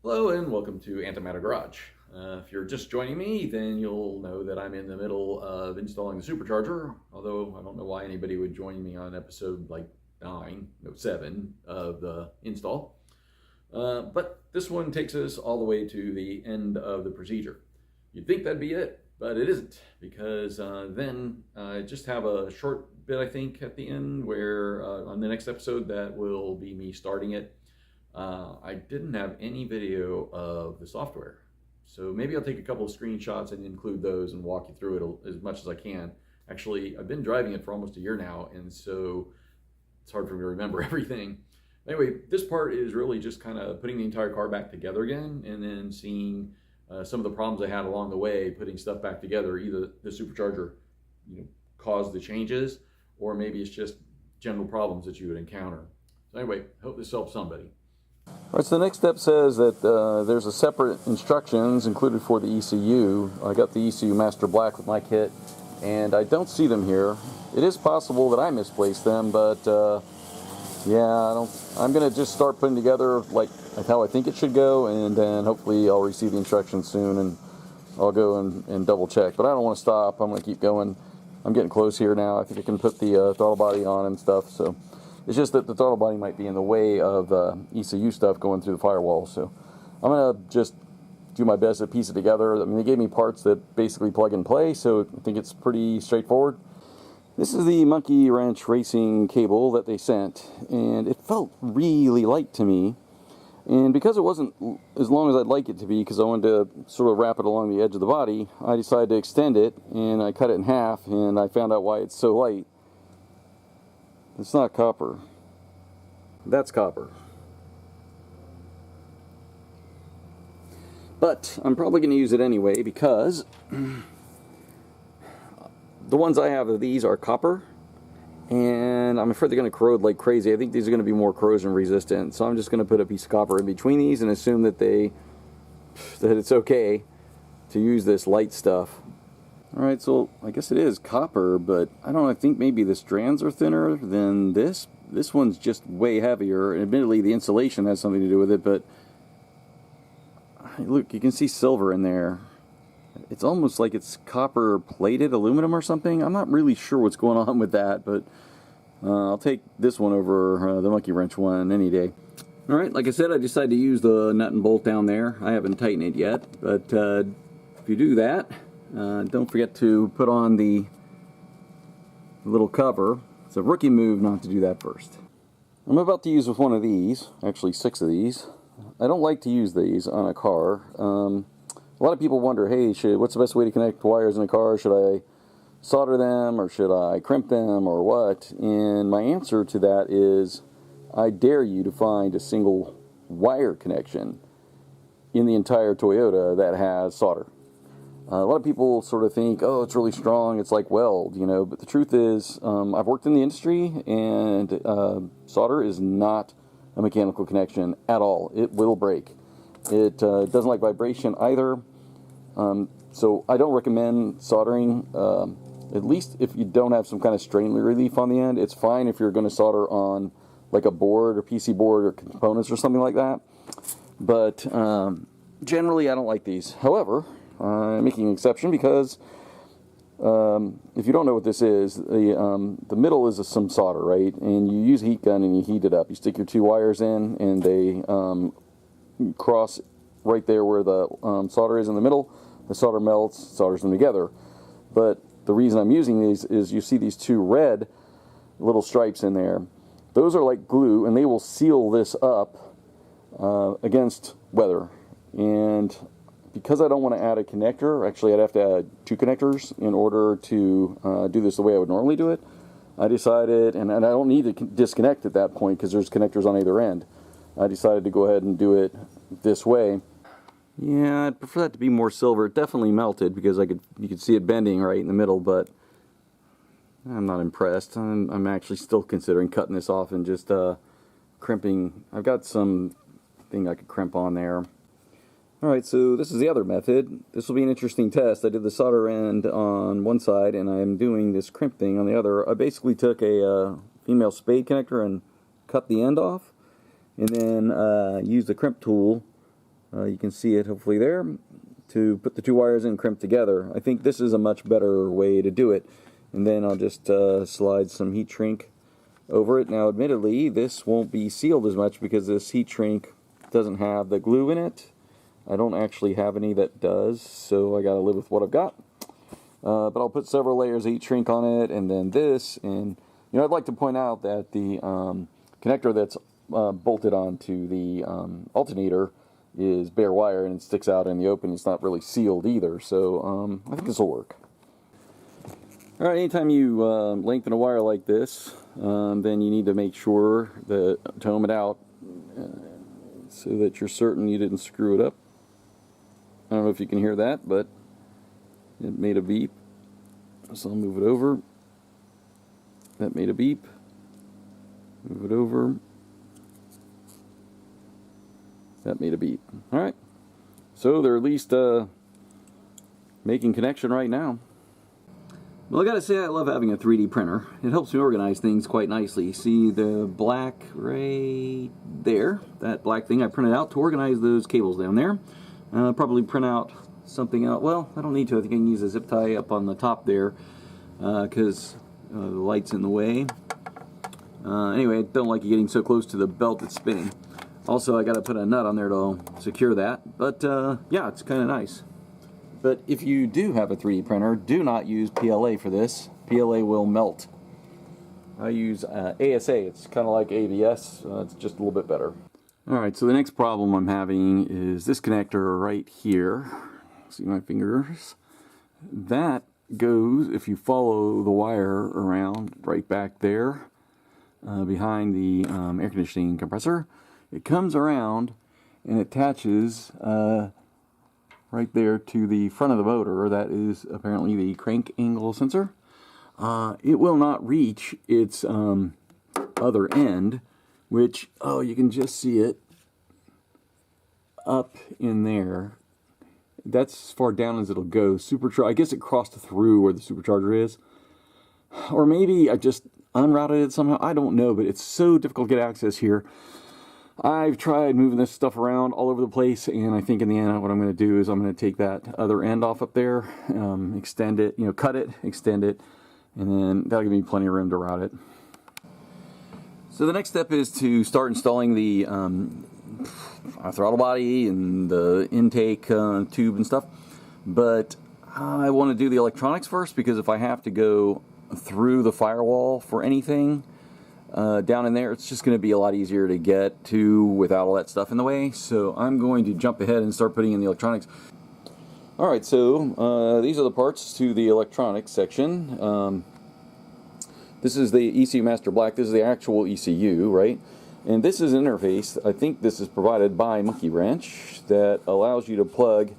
Hello and welcome to Antimatter Garage. If you're just joining me, then you'll know that I'm in the middle of installing the Supercharger, although I don't know why anybody would join me on episode like 7 of the install. But this one takes us all the way to the end of the procedure. You'd think that'd be it, but it isn't, because then I just have a short bit, I think, at the end where on the next episode that will be me starting it. I didn't have any video of the software, so maybe I'll take a couple of screenshots and include those and walk you through it as much as I can. Actually, I've been driving it for almost a year now, and so it's hard for me to remember everything. Anyway, this part is really just kind of putting the entire car back together again, and then seeing some of the problems I had along the way putting stuff back together. Either the Supercharger, caused the changes, or maybe it's just general problems that you would encounter. So anyway, hope this helps somebody. All right, so the next step says that there's a separate instructions included for the ECU. I got the ECU Master Black with my kit, and I don't see them here. It is possible that I misplaced them, but yeah, I'm going to just start putting together like how I think it should go, and then hopefully I'll receive the instructions soon, and I'll go and double check. But I don't want to stop. I'm going to keep going. I'm getting close here now. I think I can put the throttle body on and stuff, so it's just that the throttle body might be in the way of ECU stuff going through the firewall. So I'm going to just do my best to piece it together. I mean, they gave me parts that basically plug and play, so I think it's pretty straightforward. This is the monkey wrench racing cable that they sent, and it felt really light to me. And because it wasn't as long as I'd like it to be, because I wanted to sort of wrap it along the edge of the body, I decided to extend it, and I cut it in half, and I found out why it's so light. It's not copper. That's copper. But I'm probably going to use it anyway, because the ones I have of these are copper, and I'm afraid they're going to corrode like crazy. I think these are going to be more corrosion resistant, so I'm just going to put a piece of copper in between these and assume that it's okay to use this light stuff. Alright, so I guess it is copper, but I don't know, I think maybe the strands are thinner than this. This one's just way heavier, and admittedly the insulation has something to do with it, but look, you can see silver in there. It's almost like it's copper plated aluminum or something. I'm not really sure what's going on with that, but I'll take this one over the monkey wrench one any day. Alright, like I said, I decided to use the nut and bolt down there. I haven't tightened it yet, but if you do that, don't forget to put on the little cover. It's a rookie move not to do that first. I'm about to use with one of these, actually 6 of these. I don't like to use these on a car. A lot of people wonder, hey, what's the best way to connect wires in a car? Should I solder them, or should I crimp them, or what? And my answer to that is, I dare you to find a single wire connection in the entire Toyota that has solder. A lot of people sort of think, oh, it's really strong, it's like weld, but the truth is, I've worked in the industry, and solder is not a mechanical connection at all. It will break. It doesn't like vibration either, so I don't recommend soldering, at least if you don't have some kind of strain relief on the end. It's fine if you're going to solder on like a board or PC board or components or something like that, but generally I don't like these. However, I'm making an exception because if you don't know what this is, the middle is some solder, right? And you use a heat gun and you heat it up. You stick your 2 wires in, and they cross right there where the solder is in the middle. The solder melts, solders them together. But the reason I'm using these is you see these 2 red little stripes in there. Those are like glue, and they will seal this up against weather. And because I don't want to add a connector, actually I'd have to add 2 connectors in order to do this the way I would normally do it, I decided, and I don't need to disconnect at that point because there's connectors on either end, I decided to go ahead and do it this way. Yeah, I'd prefer that to be more silver. It definitely melted because you could see it bending right in the middle, but I'm not impressed. I'm actually still considering cutting this off and just crimping. I've got some thing I could crimp on there. Alright, so this is the other method. This will be an interesting test. I did the solder end on one side, and I'm doing this crimp thing on the other. I basically took a female spade connector and cut the end off, and then used the crimp tool You can see it hopefully there, to put the two wires in crimped together. I think this is a much better way to do it. And then I'll just slide some heat shrink over it. Now admittedly this won't be sealed as much because this heat shrink doesn't have the glue in it. I don't actually have any that does, so I gotta live with what I've got. But I'll put several layers of heat shrink on it, and then this. And you know, I'd like to point out that the connector that's bolted onto the alternator is bare wire and it sticks out in the open. It's not really sealed either, so I think this will work. Alright, anytime you lengthen a wire like this, then you need to make sure that to home it out so that you're certain you didn't screw it up. I don't know if you can hear that, but it made a beep. So I'll move it over. That made a beep. Move it over. That made a beep. Alright, so they're at least making connection right now. Well, I gotta say, I love having a 3D printer. It helps me organize things quite nicely. See the black right there? That black thing I printed out to organize those cables down there. Probably print out something out. Well, I don't need to. I think I can use a zip tie up on the top there because the light's in the way. Anyway, I don't like it getting so close to the belt that's spinning. Also, I gotta put a nut on there to secure that. But yeah, it's kind of nice. But if you do have a 3D printer, do not use PLA for this. PLA will melt. I use ASA. It's kind of like ABS. It's just a little bit better. Alright, so the next problem I'm having is this connector right here. See my fingers? That goes, if you follow the wire around right back there, behind the air conditioning compressor, it comes around and attaches right there to the front of the motor. That is apparently the crank angle sensor. It will not reach its other end, which, oh, you can just see it up in there. That's as far down as it'll go. Supercharger, I guess it crossed through where the supercharger is. Or maybe I just unrouted it somehow. I don't know, but it's so difficult to get access here. I've tried moving this stuff around all over the place, and I think in the end what I'm going to do is I'm going to take that other end off up there, extend it, you know, cut it, extend it, and then that'll give me plenty of room to route it. So the next step is to start installing the throttle body and the intake tube and stuff, but I want to do the electronics first, because if I have to go through the firewall for anything down in there, it's just going to be a lot easier to get to without all that stuff in the way. So I'm going to jump ahead and start putting in the electronics. Alright, so these are the parts to the electronics section. This is the ECU Master Black. This is the actual ECU, right? And this is an interface, I think this is provided by Monkey Wrench, that allows you to plug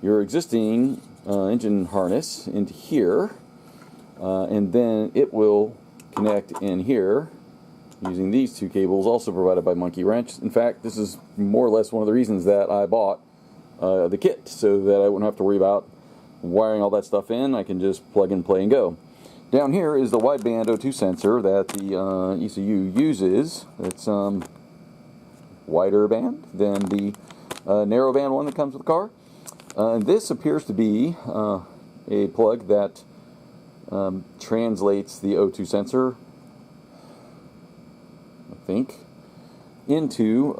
your existing engine harness into here, and then it will connect in here using these two cables, also provided by Monkey Wrench. In fact, this is more or less one of the reasons that I bought the kit, so that I wouldn't have to worry about wiring all that stuff in. I can just plug and play and go. Down here is the wideband O2 sensor that the ECU uses. It's wider band than the narrow band one that comes with the car. This appears to be a plug that translates the O2 sensor, I think, into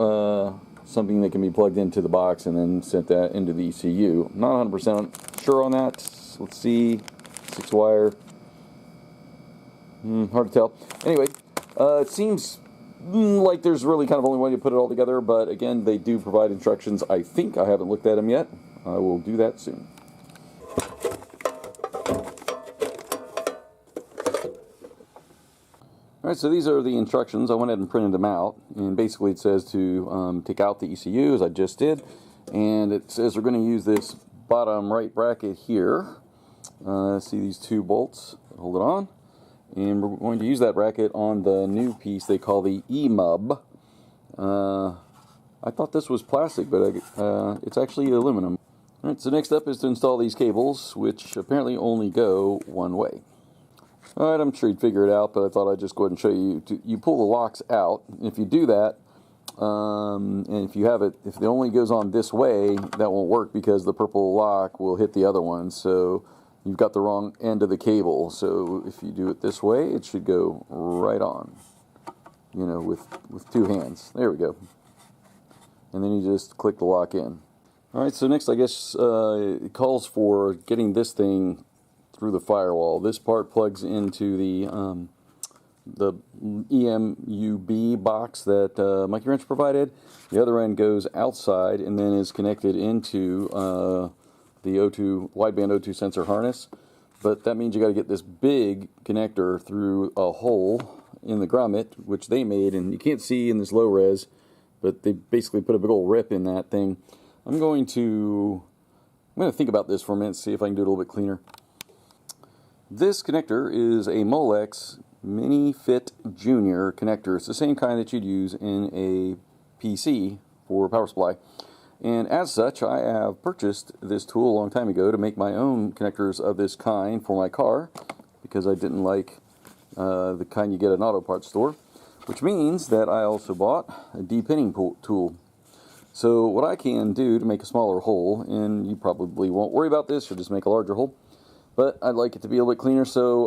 something that can be plugged into the box and then sent that into the ECU. I'm not 100% sure on that. Let's see, 6-wire. Hard to tell. Anyway, it seems like there's really kind of only one way to put it all together, but again, they do provide instructions. I think I haven't looked at them yet. I will do that soon. Alright, so these are the instructions. I went ahead and printed them out, and basically it says to take out the ECU, as I just did, and it says we're going to use this bottom right bracket here. See these two bolts, hold it on, and we're going to use that bracket on the new piece they call the EMUB. I thought this was plastic, but it's actually aluminum. Alright, so next up is to install these cables, which apparently only go one way. Alright, I'm sure you'd figure it out, but I thought I'd just go ahead and show you. You pull the locks out, and if you do that, And if you have it, if it only goes on this way, that won't work because the purple lock will hit the other one. So you've got the wrong end of the cable. So if you do it this way, it should go right on, you know, with two hands. There we go. And then you just click the lock in. All right, so next I guess it calls for getting this thing through the firewall. This part plugs into the EMUB box that Monkey Wrench provided. The other end goes outside and then is connected into the O2 wideband O2 sensor harness. But that means you got to get this big connector through a hole in the grommet, which they made, and you can't see in this low res, but they basically put a big old rip in that thing. I'm going to think about this for a minute, see if I can do it a little bit cleaner. This connector is a Molex Mini Fit Junior connector. It's the same kind that you'd use in a PC for power supply. And as such, I have purchased this tool a long time ago to make my own connectors of this kind for my car, because I didn't like the kind you get at an auto parts store, which means that I also bought a de-pinning tool. So what I can do to make a smaller hole, and you probably won't worry about this, you'll just make a larger hole, but I'd like it to be a little bit cleaner, so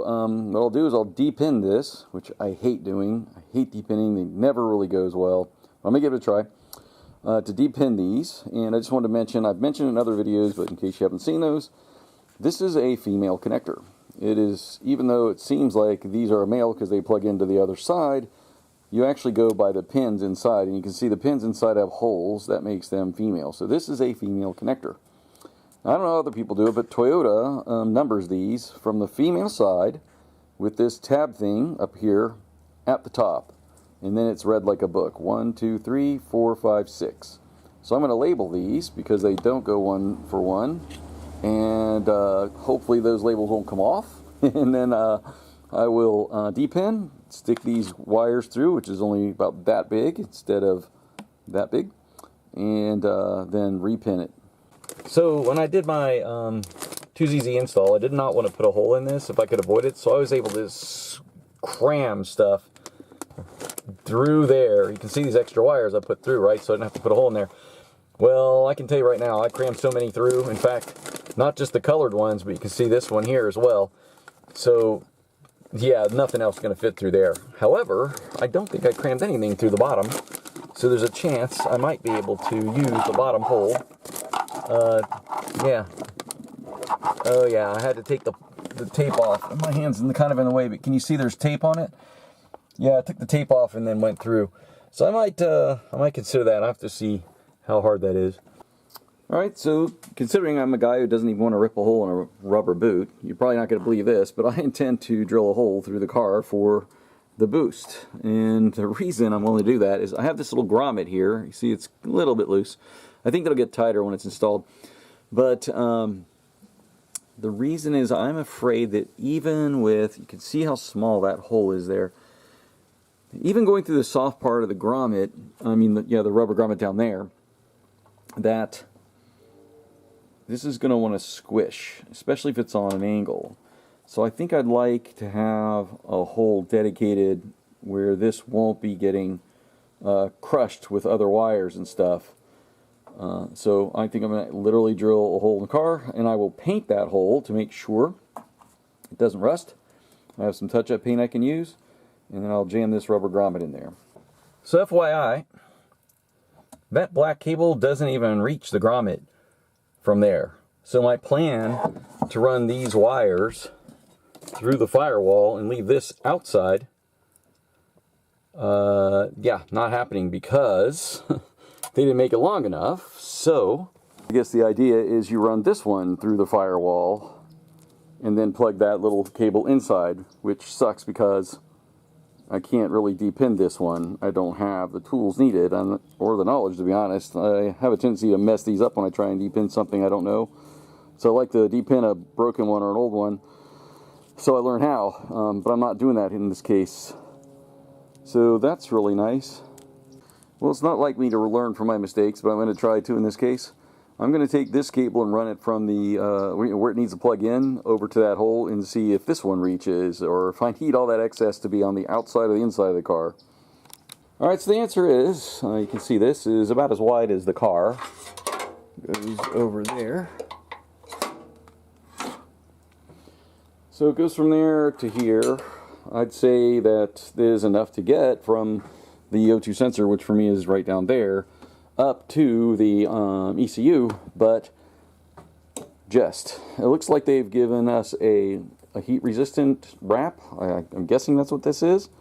what I'll do is I'll de-pin this, which I hate doing. I hate de-pinning. It never really goes well. I'm going to give it a try to de-pin these, and I just wanted to mention, I've mentioned in other videos, but in case you haven't seen those, this is a female connector. It is, even though it seems like these are a male because they plug into the other side, you actually go by the pins inside, and you can see the pins inside have holes. That makes them female. So this is a female connector. I don't know how other people do it, but Toyota numbers these from the female side with this tab thing up here at the top. And then it's read like a book. 1, 2, 3, 4, 5, 6. So I'm going to label these because they don't go one for one. And hopefully those labels won't come off. And then I will de-pin, stick these wires through, which is only about that big instead of that big, and then repin it. So when I did my 2ZZ install, I did not want to put a hole in this if I could avoid it, so I was able to cram stuff through there. You can see these extra wires I put through, right, so I didn't have to put a hole in there. Well, I can tell you right now, I crammed so many through. In fact, not just the colored ones, but you can see this one here as well. So yeah, nothing else is going to fit through there. However, I don't think I crammed anything through the bottom, so there's a chance I might be able to use the bottom hole. Yeah. Oh yeah, I had to take the tape off. My hand's kind of in the way, but can you see there's tape on it? Yeah, I took the tape off and then went through. So I might consider that. I have to see how hard that is. Alright, so considering I'm a guy who doesn't even want to rip a hole in a rubber boot, you're probably not going to believe this, but I intend to drill a hole through the car for the boost. And the reason I'm willing to do that is I have this little grommet here. You see it's a little bit loose. I think it'll get tighter when it's installed. But the reason is I'm afraid that even with, you can see how small that hole is there, even going through the soft part of the grommet, I mean the rubber grommet down there, that this is going to want to squish, especially if it's on an angle. So I think I'd like to have a hole dedicated where this won't be getting crushed with other wires and stuff. So I think I'm going to literally drill a hole in the car, and I will paint that hole to make sure it doesn't rust. I have some touch-up paint I can use, and then I'll jam this rubber grommet in there. So FYI, that black cable doesn't even reach the grommet from there. So my plan to run these wires through the firewall and leave this outside, yeah, not happening because they didn't make it long enough. So I guess the idea is you run this one through the firewall and then plug that little cable inside, which sucks because I can't really de-pin this one. I don't have the tools needed or the knowledge, to be honest. I have a tendency to mess these up when I try and de-pin something I don't know. So I like to de-pin a broken one or an old one, so I learn how, but I'm not doing that in this case. So that's really nice. Well, it's not like me to learn from my mistakes, but I'm going to try to in this case. I'm going to take this cable and run it from the where it needs to plug in over to that hole and see if this one reaches, or if I need all that excess to be on the outside or the inside of the car. Alright, so the answer is, you can see this is about as wide as the car. Goes over there. So it goes from there to here. I'd say that there's enough to get from the O2 sensor, which for me is right down there, up to the ECU, but it looks like they've given us a heat resistant wrap. I'm guessing that's what this is.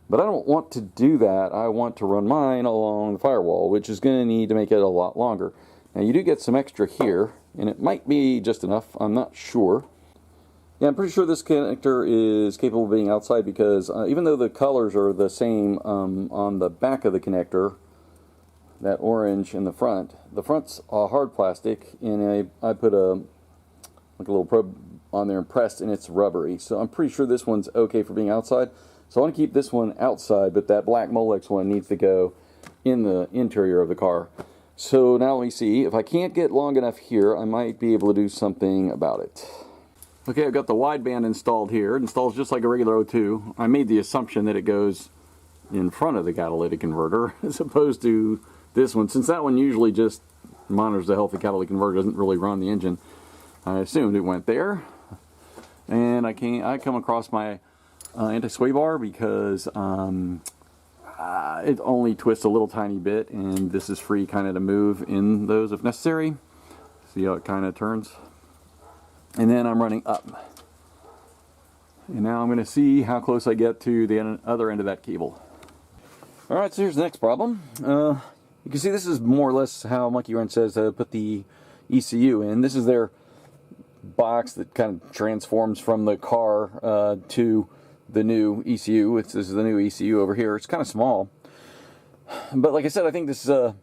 But I don't want to do that. I want to run mine along the firewall, which is going to need to make it a lot longer. Now you do get some extra here, and it might be just enough. I'm not sure. Yeah, I'm pretty sure this connector is capable of being outside because even though the colors are the same on the back of the connector, that orange in the front's hard plastic, and I put a little probe on there and pressed, and it's rubbery. So I'm pretty sure this one's okay for being outside. So I want to keep this one outside, but that black Molex one needs to go in the interior of the car. So now let me see. If I can't get long enough here, I might be able to do something about it. Okay, I've got the wideband installed here. It installs just like a regular O2. I made the assumption that it goes in front of the catalytic converter as opposed to this one. Since that one usually just monitors the health of the catalytic converter, doesn't really run the engine, I assumed it went there. And I come across my anti-sway bar because it only twists a little tiny bit, and this is free kind of to move in those if necessary. See how it kind of turns? And then I'm running up. And now I'm going to see how close I get to the other end of that cable. Alright, so here's the next problem. You can see this is more or less how Monkey Wrench says to put the ECU in. This is their box that kind of transforms from the car to the new ECU. This is the new ECU over here. It's kind of small. But like I said, I think this is a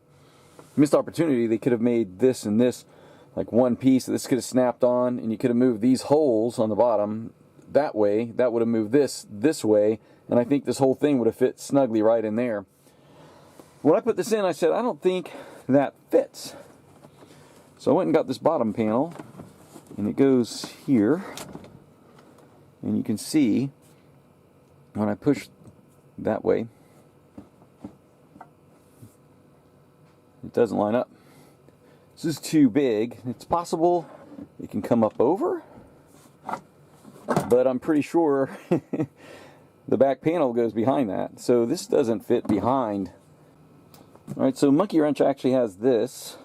missed opportunity. They could have made this and this like one piece. This could have snapped on, and you could have moved these holes on the bottom that way. That would have moved this way, and I think this whole thing would have fit snugly right in there. When I put this in, I said, I don't think that fits. So I went and got this bottom panel, and it goes here, and you can see when I push that way, it doesn't line up. This is too big. It's possible it can come up over, but I'm pretty sure the back panel goes behind that, so this doesn't fit behind. Alright, so Monkey Wrench actually has this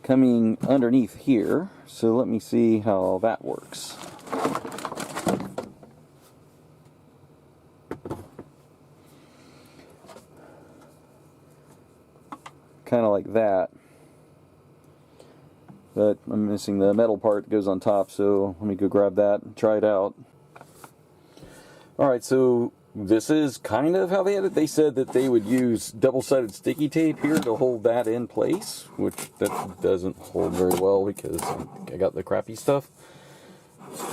coming underneath here, so let me see how that works. Kind of like that. But I'm missing the metal part that goes on top, so let me go grab that and try it out. Alright, so this is kind of how they had it. They said that they would use double-sided sticky tape here to hold that in place, which that doesn't hold very well because I got the crappy stuff.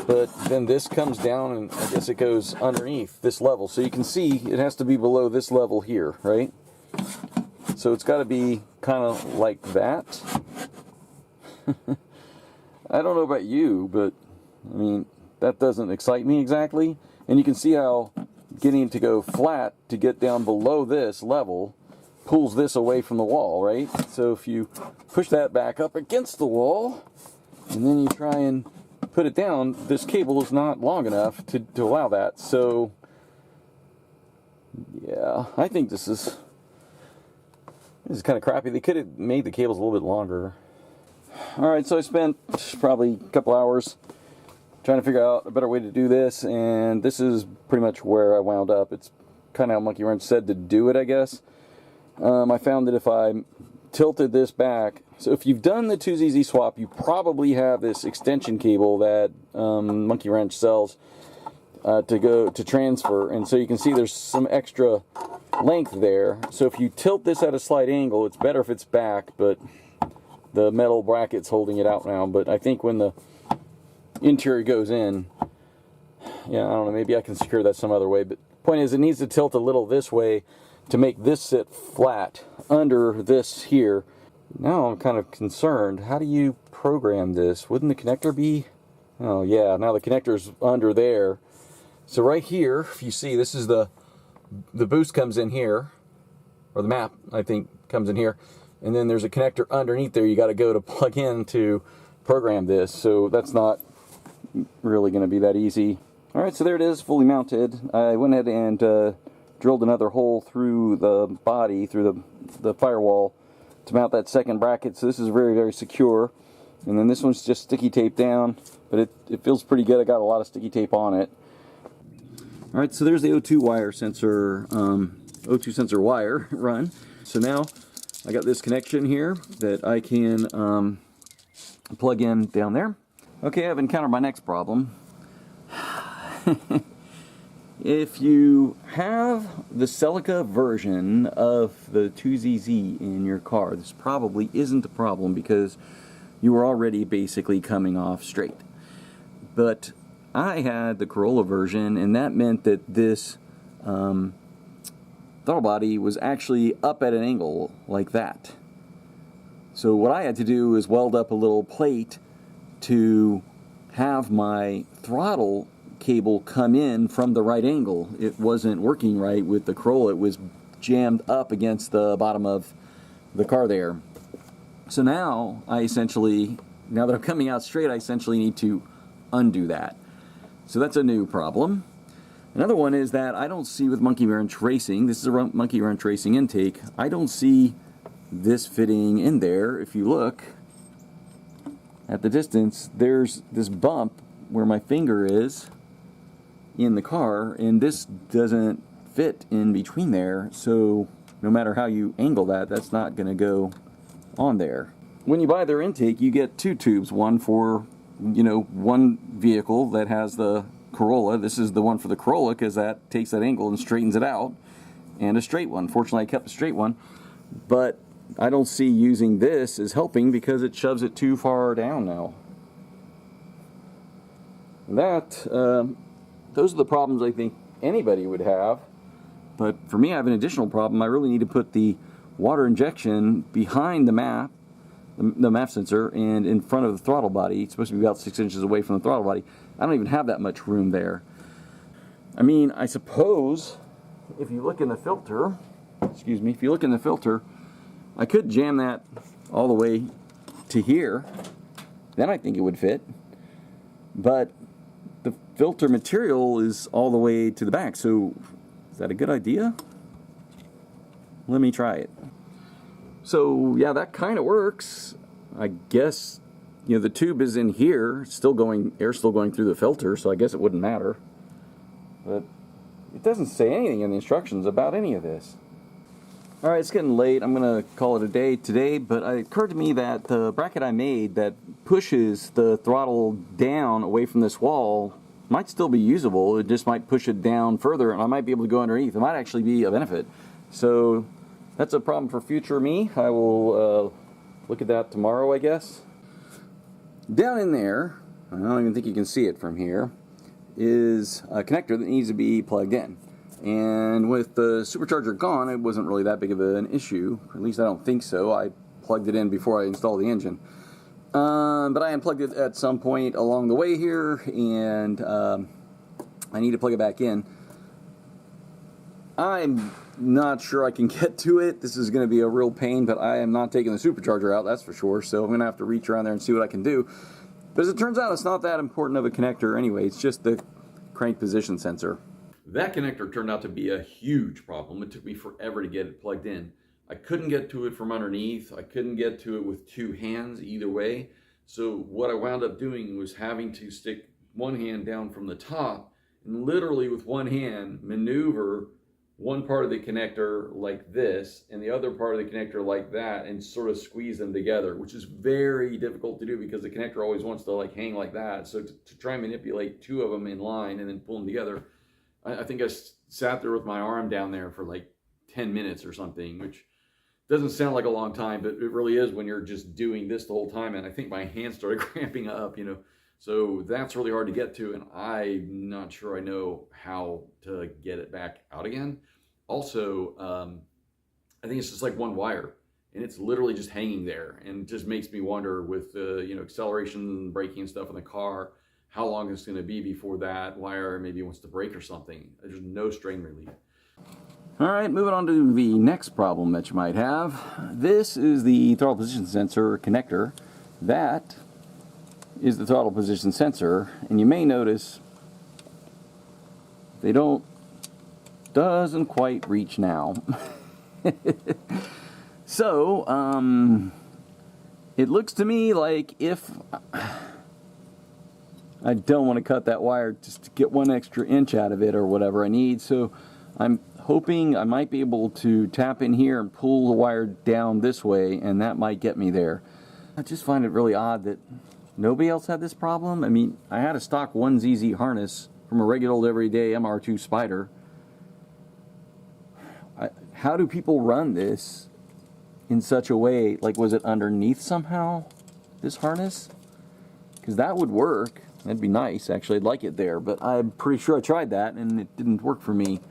But then this comes down, and I guess it goes underneath this level. So you can see it has to be below this level here, right? So it's got to be kind of like that. I don't know about you, but I mean, that doesn't excite me exactly. And you can see how getting it to go flat to get down below this level pulls this away from the wall, right? So if you push that back up against the wall and then you try and put it down, this cable is not long enough to allow that. So yeah, I think this is kind of crappy. They could have made the cables a little bit longer. Alright, so I spent probably a couple hours trying to figure out a better way to do this, and this is pretty much where I wound up. It's kind of how Monkey Wrench said to do it, I guess. I found that if I tilted this back, so if you've done the 2ZZ swap, you probably have this extension cable that Monkey Wrench sells to transfer, and so you can see there's some extra length there. So if you tilt this at a slight angle, it's better if it's back, but the metal bracket's holding it out now. But I think when the interior goes in, yeah, I don't know, maybe I can secure that some other way, but the point is it needs to tilt a little this way to make this sit flat under this here. Now I'm kind of concerned, how do you program this? Wouldn't the connector be, oh yeah, now the connector's under there. So right here, if you see, this is the boost comes in here, or the map, I think, comes in here. And then there's a connector underneath there you got to go to plug in to program this. So that's not really going to be that easy. All right, so there it is, fully mounted. I went ahead and drilled another hole through the body, through the firewall, to mount that second bracket. So this is very, very secure. And then this one's just sticky tape down, but it feels pretty good. I got a lot of sticky tape on it. All right, so there's the O2 wire sensor, O2 sensor wire run. So now I got this connection here that I can plug in down there. Okay, I've encountered my next problem. If you have the Celica version of the 2ZZ in your car, this probably isn't a problem because you were already basically coming off straight. But I had the Corolla version, and that meant that this throttle body was actually up at an angle like that. So what I had to do is weld up a little plate to have my throttle cable come in from the right angle. It wasn't working right with the Corolla. It was jammed up against the bottom of the car there. So now I essentially, now that I'm coming out straight, I essentially need to undo that. So that's a new problem. Another one is that I don't see with Monkey Wrench Racing, this is a Monkey Wrench Racing intake, I don't see this fitting in there. If you look at the distance, there's this bump where my finger is in the car, and this doesn't fit in between there, so no matter how you angle that, that's not going to go on there. When you buy their intake, you get two tubes, one for, you know, one vehicle that has the Corolla. This is the one for the Corolla because that takes that angle and straightens it out, and a straight one. Fortunately, I kept a straight one, but I don't see using this as helping because it shoves it too far down now. Those are the problems I think anybody would have. But for me, I have an additional problem. I really need to put the water injection behind the map sensor and in front of the throttle body. It's supposed to be about 6 inches away from the throttle body. I don't even have that much room there. I mean, I suppose if you look in the filter, if you look in the filter, I could jam that all the way to here. Then I think it would fit. But the filter material is all the way to the back, so is that a good idea? Let me try it. So yeah, that kind of works. I guess, you know, the tube is in here, still going, air's still going through the filter, so I guess it wouldn't matter. But it doesn't say anything in the instructions about any of this. All right, it's getting late. I'm gonna call it a day today, but it occurred to me that the bracket I made that pushes the throttle down away from this wall might still be usable. It just might push it down further, and I might be able to go underneath. It might actually be a benefit. So that's a problem for future me. I will look at that tomorrow, I guess. Down in there, I don't even think you can see it from here, is a connector that needs to be plugged in. And with the Supercharger gone, it wasn't really that big of an issue. At least I don't think so. I plugged it in before I installed the engine. But I unplugged it at some point along the way here, and I need to plug it back in. I'm not sure I can get to it. This is going to be a real pain, but I am not taking the Supercharger out, that's for sure. So I'm going to have to reach around there and see what I can do. But as it turns out, it's not that important of a connector anyway. It's just the crank position sensor. That connector turned out to be a huge problem. It took me forever to get it plugged in. I couldn't get to it from underneath. I couldn't get to it with two hands either way. So what I wound up doing was having to stick one hand down from the top and literally with one hand maneuver one part of the connector like this and the other part of the connector like that and sort of squeeze them together, which is very difficult to do because the connector always wants to like hang like that. So to try and manipulate two of them in line and then pull them together, I think I sat there with my arm down there for like 10 minutes or something, which doesn't sound like a long time, but it really is when you're just doing this the whole time. And I think my hands started cramping up, you know. So that's really hard to get to, and I'm not sure I know how to get it back out again. Also, I think it's just like one wire, and it's literally just hanging there, and it just makes me wonder with you know, acceleration, braking and stuff in the car, how long it's going to be before that wire maybe wants to break or something. There's no strain relief. Alright, moving on to the next problem that you might have. This is the throttle position sensor connector. That is the throttle position sensor, and you may notice they doesn't quite reach now. So, it looks to me like if I don't want to cut that wire just to get 1 extra inch out of it or whatever I need, so I'm hoping I might be able to tap in here and pull the wire down this way, and that might get me there. I just find it really odd that nobody else had this problem. I mean, I had a stock 1ZZ harness from a regular old everyday MR2 Spyder. How do people run this in such a way? Like, was it underneath somehow, this harness? Because that would work. That'd be nice, actually. I'd like it there, but I'm pretty sure I tried that and it didn't work for me.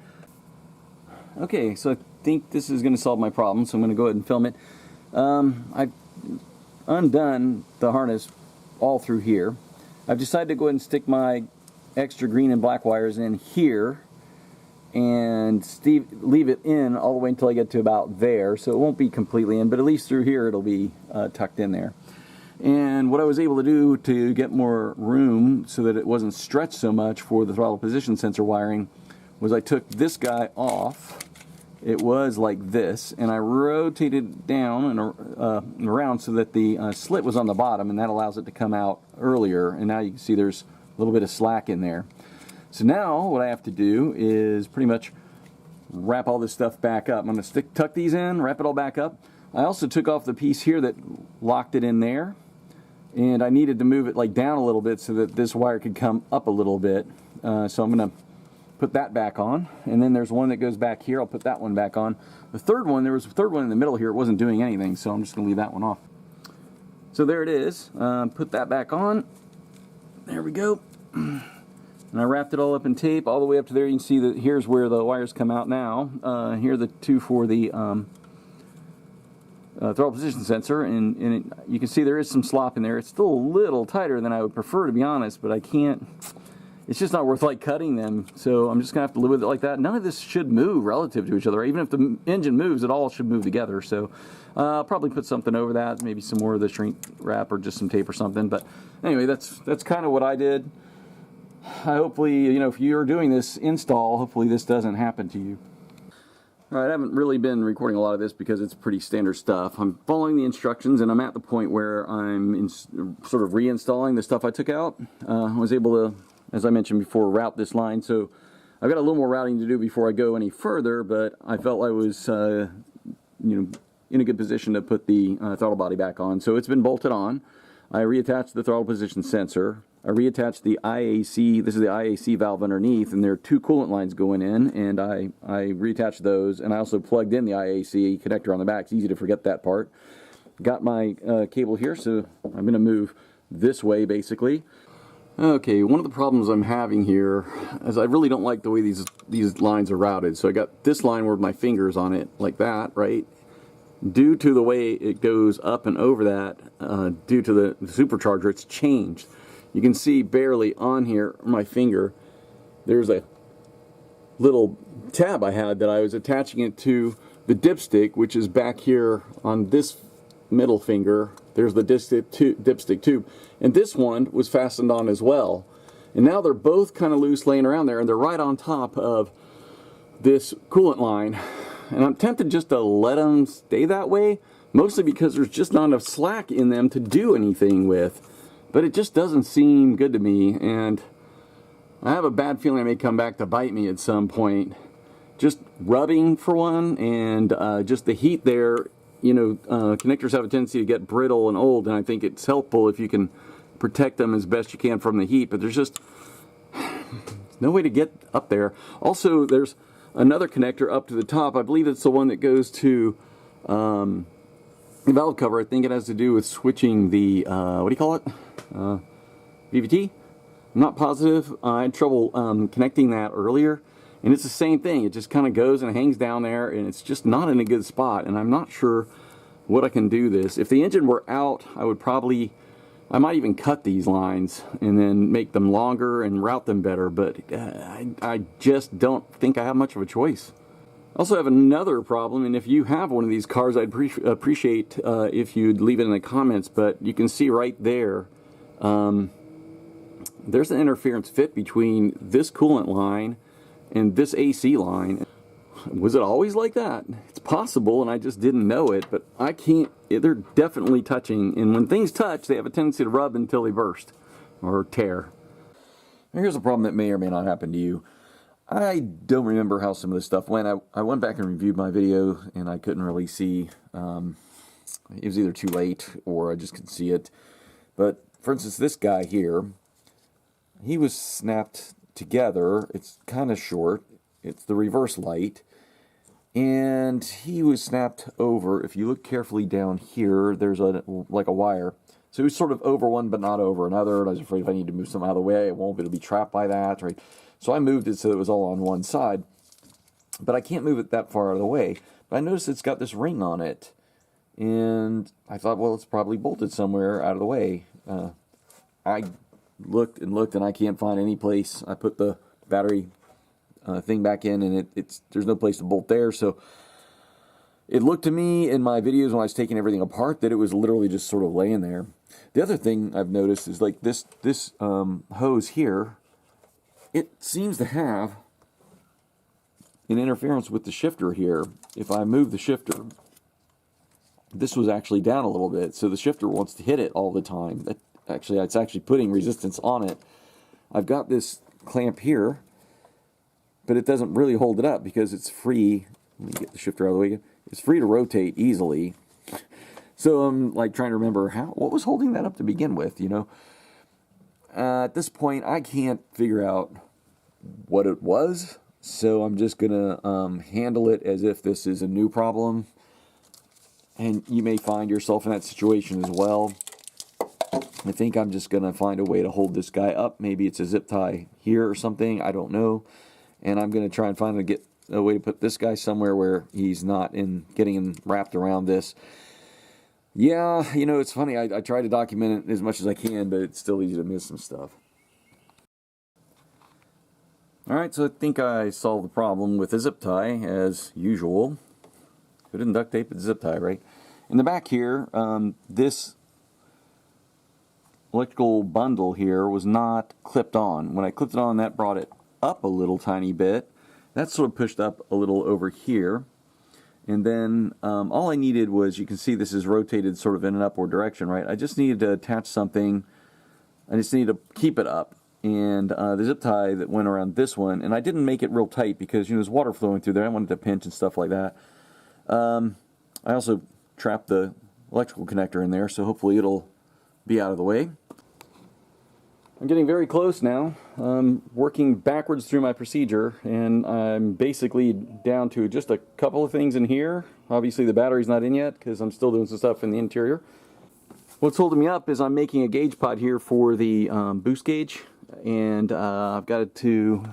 Okay, so I think this is going to solve my problem, so I'm going to go ahead and film it. I've undone the harness all through here. I've decided to go ahead and stick my extra green and black wires in here and leave it in all the way until I get to about there, so it won't be completely in, but at least through here it'll be tucked in there. And what I was able to do to get more room so that it wasn't stretched so much for the throttle position sensor wiring was I took this guy off. It was like this, and I rotated it down and around so that the slit was on the bottom, and that allows it to come out earlier. And now you can see there's a little bit of slack in there. So now what I have to do is pretty much wrap all this stuff back up. I'm going to tuck these in, wrap it all back up. I also took off the piece here that locked it in there, and I needed to move it like down a little bit so that this wire could come up a little bit. So I'm going to put that back on, and then there's one that goes back here. I'll put that one back on. The third one, there was a third one in the middle here. It wasn't doing anything, so I'm just going to leave that one off. So there it is. Put that back on. There we go. And I wrapped it all up in tape all the way up to there. You can see that here's where the wires come out now. Here are the two for the throttle position sensor, and you can see there is some slop in there. It's still a little tighter than I would prefer, to be honest, but I can't. It's just not worth like cutting them, so I'm just gonna have to live with it like that. None of this should move relative to each other. Even if the engine moves, it all should move together. So I'll probably put something over that, maybe some more of the shrink wrap or just some tape or something. But anyway, that's kind of what I did. Hopefully, you know, if you're doing this install, hopefully this doesn't happen to you. All right, I haven't really been recording a lot of this because it's pretty standard stuff. I'm following the instructions, and I'm at the point where I'm sort of reinstalling the stuff I took out. I was able to, as I mentioned before, route this line. So I've got a little more routing to do before I go any further, but I felt I was you know, in a good position to put the throttle body back on. So it's been bolted on. I reattached the throttle position sensor. I reattached the IAC. This is the IAC valve underneath, and there are two coolant lines going in, and I reattached those, and I also plugged in the IAC connector on the back. It's easy to forget that part. Got my cable here, so I'm going to move this way, basically. Okay, one of the problems I'm having here is I really don't like the way these lines are routed. So I got this line where my finger's on it, like that, right? Due to the way it goes up and over that, due to the supercharger, it's changed. You can see barely on here, my finger, there's a little tab I had that I was attaching it to the dipstick, which is back here on this middle finger. There's the dipstick tube, and this one was fastened on as well. And now they're both kind of loose laying around there, and they're right on top of this coolant line. And I'm tempted just to let them stay that way, mostly because there's just not enough slack in them to do anything with. But it just doesn't seem good to me, and I have a bad feeling it may come back to bite me at some point. Just rubbing, for one, and just the heat there, you know, connectors have a tendency to get brittle and old, and I think it's helpful if you can protect them as best you can from the heat, but there's just no way to get up there. Also, there's another connector up to the top. I believe it's the one that goes to the valve cover. I think it has to do with switching the, what do you call it? VVT? I'm not positive. I had trouble connecting that earlier, and it's the same thing. It just kind of goes and hangs down there, and it's just not in a good spot, and I'm not sure what I can do this. If the engine were out, I might even cut these lines and then make them longer and route them better, but I just don't think I have much of a choice. Also have another problem, and if you have one of these cars, I'd appreciate if you'd leave it in the comments, but you can see right there, there's an interference fit between this coolant line and this AC line. Was it always like that? It's possible, and I just didn't know it, but I can't, they're definitely touching, and when things touch, they have a tendency to rub until they burst or tear. Here's a problem that may or may not happen to you. I don't remember how some of this stuff went. I went back and reviewed my video, and I couldn't really see. It was either too late, or I just couldn't see it. But, for instance, this guy here, he was snapped together. It's kind of short. It's the reverse light. And he was snapped over. If you look carefully down here, there's like a wire. So he was sort of over one, but not over another. And I was afraid if I need to move something out of the way, it won't be able to be trapped by that, right? So I moved it so it was all on one side. But I can't move it that far out of the way. But I noticed it's got this ring on it. And I thought, well, it's probably bolted somewhere out of the way. I looked and looked, and I can't find any place. I put the battery thing back in, and there's no place to bolt there. So it looked to me in my videos when I was taking everything apart that it was literally just sort of laying there. The other thing I've noticed is like this hose here, it seems to have an interference with the shifter here. If I move the shifter, this was actually down a little bit, so the shifter wants to hit it all the time. It's actually putting resistance on it. I've got this clamp here, but it doesn't really hold it up because it's free. Let me get the shifter out of the way again. It's free to rotate easily. So I'm like trying to remember what was holding that up to begin with, you know. At this point, I can't figure out what it was, so I'm just gonna handle it as if this is a new problem. And you may find yourself in that situation as well. I think I'm just gonna find a way to hold this guy up. Maybe it's a zip tie here or something, I don't know. And I'm gonna try and find a way to put this guy somewhere where he's not getting wrapped around this. Yeah, you know, it's funny. I try to document it as much as I can, but it's still easy to miss some stuff. Alright, so I think I solved the problem with the zip tie, as usual. Put in duct tape and zip tie, right? In the back here, this electrical bundle here was not clipped on. When I clipped it on, that brought it up a little tiny bit. That sort of pushed up a little over here. And then all I needed was, you can see this is rotated sort of in an upward direction, right? I just needed to attach something. I just needed to keep it up. And the zip tie that went around this one, and I didn't make it real tight because, you know, there's water flowing through there. I wanted to pinch and stuff like that. I also trapped the electrical connector in there, so hopefully it'll be out of the way. I'm getting very close now. I'm working backwards through my procedure, and I'm basically down to just a couple of things in here. Obviously the battery's not in yet because I'm still doing some stuff in the interior. What's holding me up is I'm making a gauge pod here for the boost gauge, and I've got it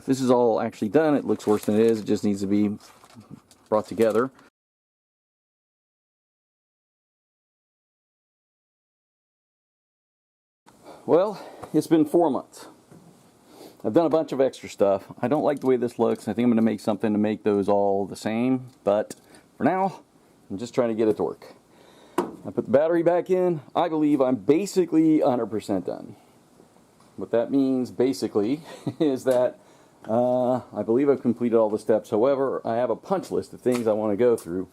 this is all actually done. It looks worse than it is. It just needs to be brought together. Well, it's been 4 months. I've done a bunch of extra stuff. I don't like the way this looks. I think I'm going to make something to make those all the same, but for now, I'm just trying to get it to work. I put the battery back in. I believe I'm basically 100% done. What that means, basically, is that I believe I've completed all the steps. However, I have a punch list of things I want to go through.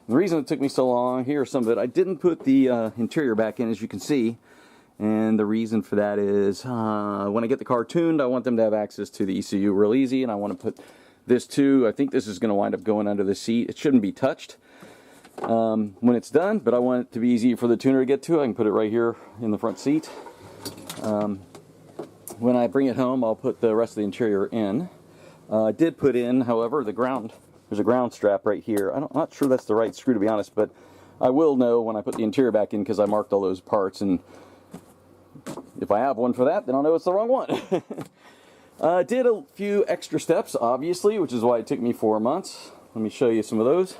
And the reason it took me so long, here are some of it. I didn't put the interior back in, as you can see. And the reason for that is when I get the car tuned, I want them to have access to the ECU real easy, and I want to put this too. I think this is going to wind up going under the seat. It shouldn't be touched when it's done, but I want it to be easy for the tuner to get to. I can put it right here in the front seat. When I bring it home, I'll put the rest of the interior in. I did put in, however, there's a ground strap right here. I'm not sure that's the right screw, to be honest, but I will know when I put the interior back in because I marked all those parts, and if I have one for that, then I'll know it's the wrong one. I did a few extra steps, obviously, which is why it took me 4 months. Let me show you some of those.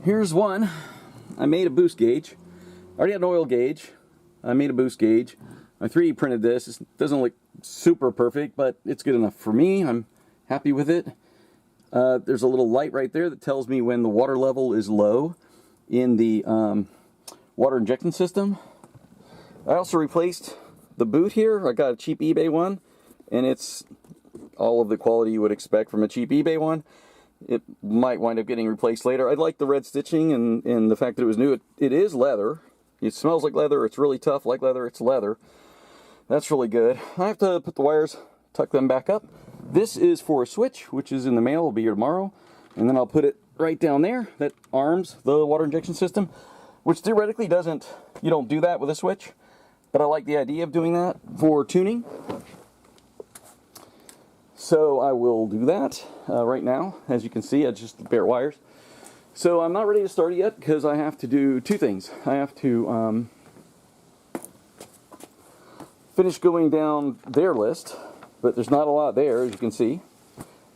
Here's one. I made a boost gauge. I already had an oil gauge. I made a boost gauge. I 3D printed this. It doesn't look super perfect, but it's good enough for me. I'm happy with it. There's a little light right there that tells me when the water level is low in the water injection system. I also replaced the boot here. I got a cheap eBay one, and it's all of the quality you would expect from a cheap eBay one. It might wind up getting replaced later. I like the red stitching and the fact that it was new. It is leather. It smells like leather. It's really tough. Like leather, it's leather. That's really good. I have to put the wires, tuck them back up. This is for a switch, which is in the mail. It'll be here tomorrow. And then I'll put it right down there. That arms the water injection system, which theoretically doesn't, you don't do that with a switch. But I like the idea of doing that for tuning. So I will do that right now. As you can see, it's just bare wires. So I'm not ready to start it yet because I have to do two things. I have to finish going down their list, but there's not a lot there, as you can see.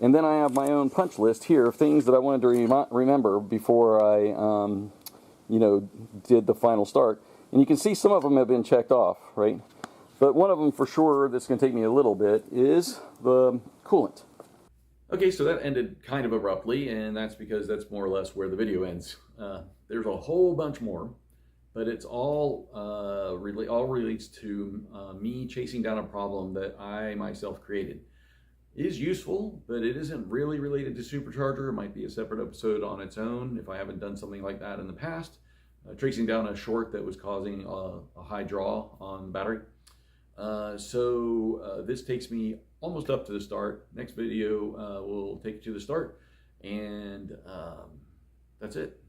And then I have my own punch list here of things that I wanted to remember before I, did the final start. And you can see some of them have been checked off, right? But one of them for sure that's going to take me a little bit is the coolant. Okay, so that ended kind of abruptly, and that's because that's more or less where the video ends. There's a whole bunch more, but it's all relates to me chasing down a problem that I myself created. It is useful, but it isn't really related to Supercharger. It might be a separate episode on its own if I haven't done something like that in the past. Tracing down a short that was causing a high draw on the battery. This takes me almost up to the start. Next video will take you to the start, and that's it.